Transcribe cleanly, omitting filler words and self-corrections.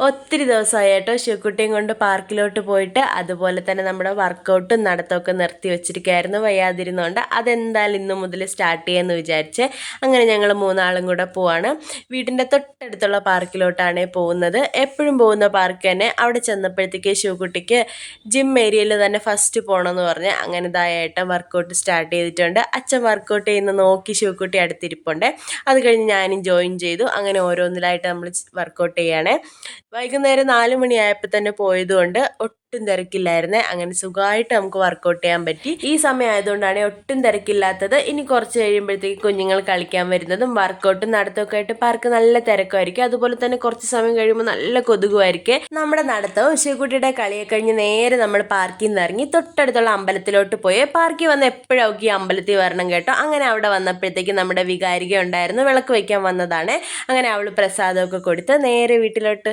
ഒത്തിരി ദിവസമായി കേട്ടോ ശിവക്കുട്ടിയും കൊണ്ട് പാർക്കിലോട്ട് പോയിട്ട്. അതുപോലെ തന്നെ നമ്മുടെ വർക്കൗട്ടും നടത്തമൊക്കെ നിർത്തി വെച്ചിരിക്കുകയായിരുന്നു വയ്യാതിരുന്നുകൊണ്ട്. അതെന്തായാലും ഇന്ന് മുതൽ സ്റ്റാർട്ട് ചെയ്യാമെന്ന് വിചാരിച്ച് അങ്ങനെ ഞങ്ങൾ മൂന്നാളും കൂടെ പോവാണ്. വീടിൻ്റെ തൊട്ടടുത്തുള്ള പാർക്കിലോട്ടാണ് പോകുന്നത്. എപ്പോഴും പോകുന്ന പാർക്ക് തന്നെ. അവിടെ ചെന്നപ്പോഴത്തേക്ക് ശിവക്കുട്ടിക്ക് ജിം ഏരിയയിൽ തന്നെ ഫസ്റ്റ് പോകണമെന്ന് പറഞ്ഞ് അങ്ങനെ ഇതായിട്ട് വർക്കൗട്ട് സ്റ്റാർട്ട് ചെയ്തിട്ടുണ്ട്. അച്ഛൻ വർക്കൗട്ട് ചെയ്യുന്ന നോക്കി ശിവക്കുട്ടി അടുത്തിരിപ്പുണ്ട്. അത് കഴിഞ്ഞ് ഞാനും ജോയിൻ ചെയ്തു. അങ്ങനെ ഓരോന്നിലായിട്ട് നമ്മൾ വർക്കൗട്ട് ചെയ്യാണ്. വൈകുന്നേരം 4 മണിയായപ്പോൾ തന്നെ പോയതുകൊണ്ട് ഒട്ടും തിരക്കില്ലായിരുന്നേ. അങ്ങനെ സുഖമായിട്ട് നമുക്ക് വർക്കൗട്ട് ചെയ്യാൻ പറ്റി. ഈ സമയം ആയതുകൊണ്ടാണ് ഒട്ടും തിരക്കില്ലാത്തത്. ഇനി കുറച്ച് കഴിയുമ്പോഴത്തേക്ക് കുഞ്ഞുങ്ങൾ കളിക്കാൻ വരുന്നതും വർക്കൗട്ടും നടത്തമൊക്കെ ആയിട്ട് പാർക്ക് നല്ല തിരക്കുമായിരിക്കും. അതുപോലെ തന്നെ കുറച്ച് സമയം കഴിയുമ്പോൾ നല്ല കൊതുകുമായിരിക്കും. നമ്മുടെ നടത്തവും ശിവക്കുട്ടിയുടെ കളിയൊക്കെ കഴിഞ്ഞ് നേരെ നമ്മൾ പാർക്കിൽ നിന്ന് ഇറങ്ങി തൊട്ടടുത്തുള്ള അമ്പലത്തിലോട്ട് പോയി. പാർക്കിൽ വന്ന് എപ്പോഴും അവൾക്ക് ഈ അമ്പലത്തിൽ വരണം കേട്ടോ. അങ്ങനെ അവിടെ വന്നപ്പോഴത്തേക്ക് നമ്മുടെ വികാരിക ഉണ്ടായിരുന്നു, വിളക്ക് വയ്ക്കാൻ വന്നതാണ്. അങ്ങനെ അവൾ പ്രസാദമൊക്കെ കൊടുത്ത് നേരെ വീട്ടിലോട്ട്